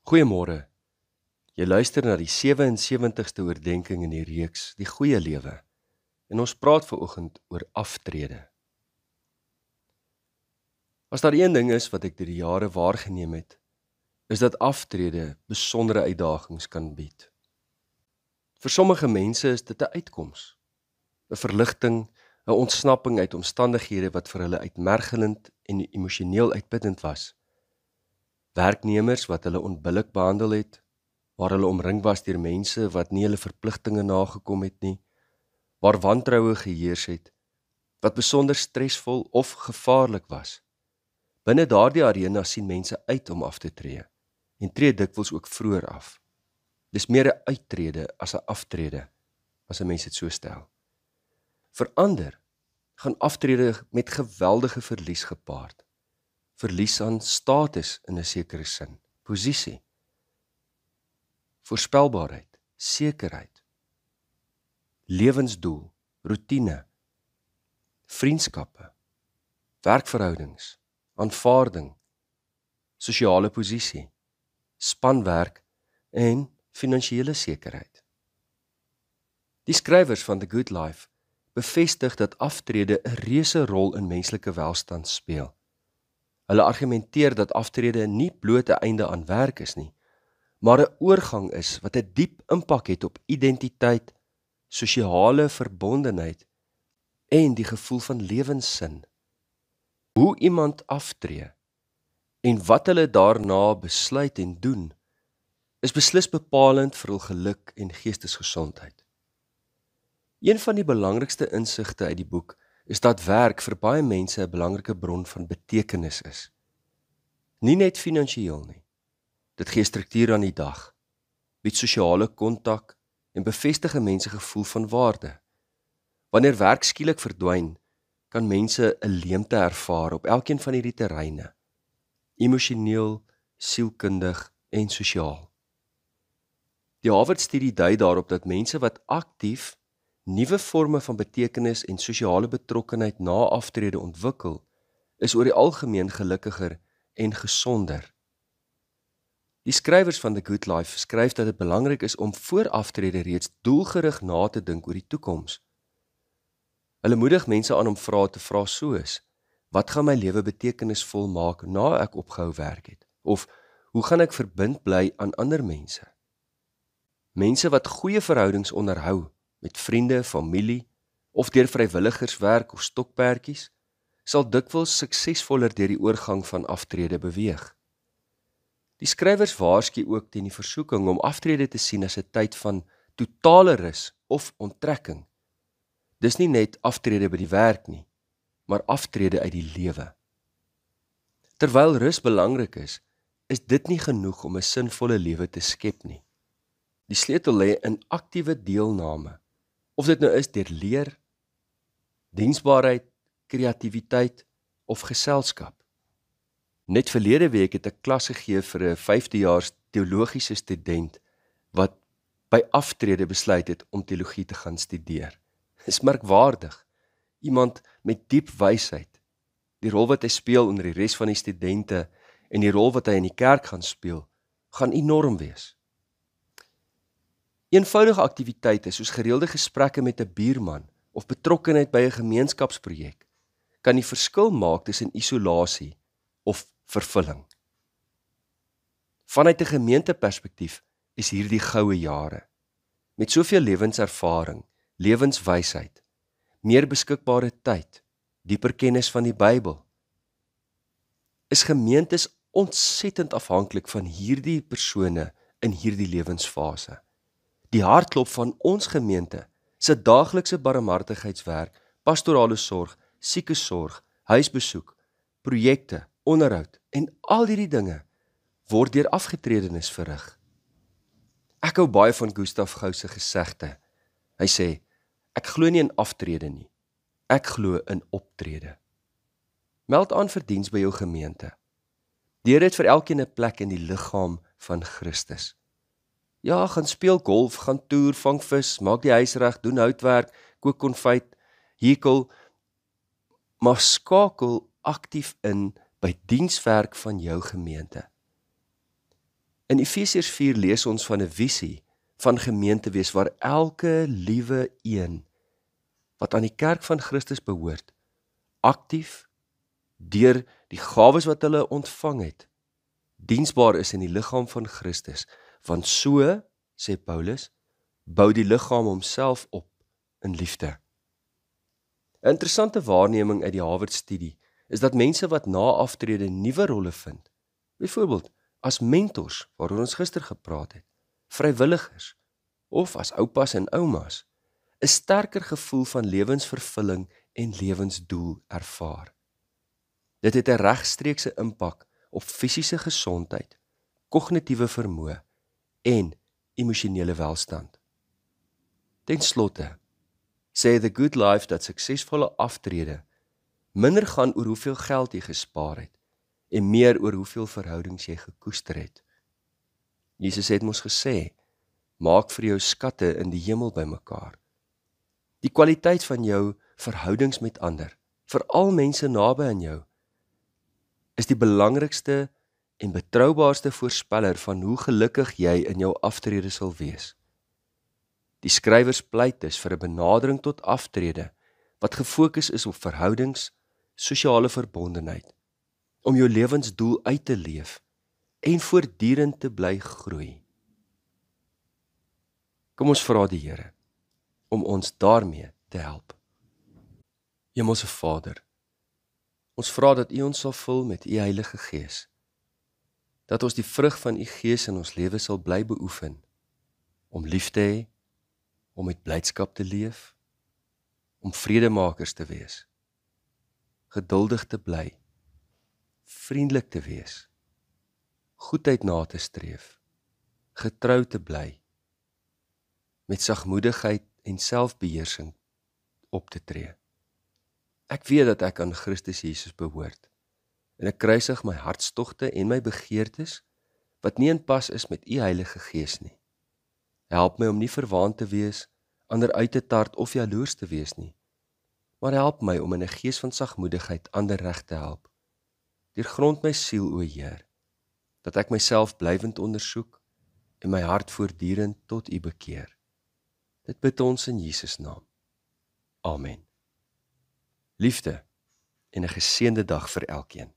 Goeiemôre. Jy luister na die 77ste oordeenking in die reeks Die Goeie Lewe. En ons praat vanoggend oor aftrede. As daar een ding is wat ek deur die jare waargeneem het, is dat aftrede besondere uitdagings kan bied. Vir sommige mense is dit 'n uitkoms, 'n verligting, 'n ontsnapping uit omstandighede wat vir hulle uitmergelend en emosioneel uitputtend was. Werknemers wat hulle onbillik behandel het, waar hulle omring was deur mense wat nie hulle verpligtinge nagekom het nie, waar wantroue geheers het, wat besonder stresvol of gevaarlik was. Binne daardie arena sien mense uit om af te tree, en tree dikwels ook vroeër af. Dis meer 'n uittrede as 'n aftrede, as 'n mens dit so stel. Vir ander gaan aftrede met geweldige verlies gepaard. Verlies aan status in 'n sekere sin, posisie, voorspelbaarheid, sekerheid, lewensdoel, roetine, vriendskappe, werkverhoudings, aanvaarding, sosiale posisie, spanwerk en finansiële sekerheid. Die skrywers van The Good Life bevestig dat aftrede 'n reuse rol in menslike welstand speel. Hulle argumenteer dat aftrede nie bloot 'n einde aan werk is nie, maar 'n oorgang is wat 'n diep impak het op identiteit, sosiale verbondenheid en die gevoel van lewenssin. Hoe iemand aftree en wat hulle daarna besluit en doen, is beslis bepalend vir hul geluk en geestesgesondheid. Een van die belangrikste insigte uit die boek is dat werk vir baie mense 'n belangrike bron van betekenis is. Nie net finansiëel nie. Dit gee struktuur aan die dag, bied sosiale kontak en bevestig 'n mens se gevoel van waarde. Wanneer werk skielik verdwyn, kan mense 'n leemte ervaar op elkeen van hierdie terreine, emosioneel, sielkundig en sosiaal. Die Harvard-studie dui daarop dat mense wat aktief nuwe forme van betekenis en sosiale betrokkenheid na aftrede ontwikkel, is oor die algemeen gelukkiger en gesonder. Die skrywers van The Good Life skryf dat dit belangrik is om voor aftrede reeds doelgerig na te dink oor die toekoms. Hulle moedig mense aan om vrae te vra soos: wat gaan my lewe betekenisvol maak na ek opgehou werk het? Of hoe gaan ek verbind bly aan ander mense? Mense wat goeie verhoudings onderhou met vriende, familie of deur vrywilligerswerk of stokperdjies, sal dikwels suksesvoller deur die oorgang van aftrede beweeg. Die skrywers waarsku ook teen die versoeking om aftrede te sien as 'n tyd van totale rus of onttrekking. Dis nie net aftrede by die werk nie, maar aftrede uit die lewe. Terwyl rus belangrik is dit nie genoeg om 'n sinvolle lewe te skep nie. Die sleutel lê in aktiewe deelname, of dit nou is deur leer, diensbaarheid, kreatiwiteit of geselskap. Net verlede week het ek klas gegee vir 'n 5dejaars teologiese student wat by aftrede besluit het om teologie te gaan studeer. Dis merkwaardig. Iemand met diep wysheid. Die rol wat hy speel onder die res van die studente en die rol wat hy in die kerk gaan speel, gaan enorm wees. Eenvoudige aktiwiteite soos gereelde gesprekke met 'n buurman of betrokkenheid by 'n gemeenskapsprojek kan die verskil maak tussen isolasie of vervulling. Vanuit 'n gemeenteperspektief is hierdie goue jare. Met soveel lewenservaring, lewenswysheid, meer beskikbare tyd, dieper kennis van die Bybel, is gemeentes ontsettend afhanklik van hierdie persone in hierdie lewensfase. Die hartklop van ons gemeente se daaglikse barmhartigheidswerk, pastorale sorg, siekesorg, huisbesoek, projekte, onderhoud en al hierdie dinge word deur afgetredenes verrig. Ek hou baie van Gustav Gou se gesegde. Hy sê: ek glo nie in aftrede nie, ek glo in optrede. Meld aan vir diens by jou gemeente. Deur dit vir elkeen 'n plek in die liggaam van Christus. Ja, gaan speel golf, gaan toer, vang vis, maak die huis reg, doen houtwerk, kook konfyt, hekel, maar skakel aktief in by dienswerk van jou gemeente. In Efesiërs 4 lees ons van 'n visie van gemeente wees waar elke liewe een wat aan die kerk van Christus behoort, aktief deur die gawes wat hulle ontvang het, diensbaar is in die liggaam van Christus, want so, sê Paulus, bou die liggaam homself op in liefde. 'n Interessante waarneming uit die Harvard-studie is dat mense wat na aftrede nuwe rolle vind, byvoorbeeld as mentors, waaroor ons gister gepraat het, vrywilligers, of as oupas en oumas, 'n sterker gevoel van lewensvervulling en lewensdoel ervaar. Dit het 'n regstreekse impak op fisiese gesondheid, kognitiewe vermoë en emosionele welstand. Ten slotte, sê The Good Life dat suksesvolle aftrede minder gaan oor hoeveel geld jy gespaar het en meer oor hoeveel verhoudings jy gekoester het. Jesus het mos gesê, maak vir jou skatte in die hemel bymekaar. Die kwaliteit van jou verhoudings met ander, veral mense naby aan jou, is die belangrikste en betroubaarste voorspeller van hoe gelukkig jy in jou aftrede sal wees. Die skrywers pleit dus vir 'n benadering tot aftrede wat gefokus is op verhoudings, sosiale verbondenheid, om jou lewensdoel uit te leef en voortdurend te bly groei. Kom ons vra die Here om ons daarmee te help. Hemelse Vader, ons vra dat U ons sal vul met U Heilige Gees, dat ons die vrug van U Gees in ons lewe sal bly beoefen, om lief te hê, om met blydskap te leef, om vredemakers te wees, geduldig te bly, vriendelik te wees, goedheid na te streef, getrou te bly, met sagmoedigheid en selfbeheersing op te tree. Ek weet dat ek aan Christus Jesus behoort, en ek kruisig my hartstogte en my begeertes, wat nie in pas is met U Heilige Gees nie. Help my om nie verwaand te wees, ander uit te tart of jaloers te wees nie, maar help my om in 'n gees van sagmoedigheid ander reg te help. Deurgrond my siel, o Heer, dat ek myself blywend ondersoek en my hart voortdurend tot U bekeer. Dit bid ons in Jesus naam. Amen. Liefde en 'n geseënde dag vir elkeen.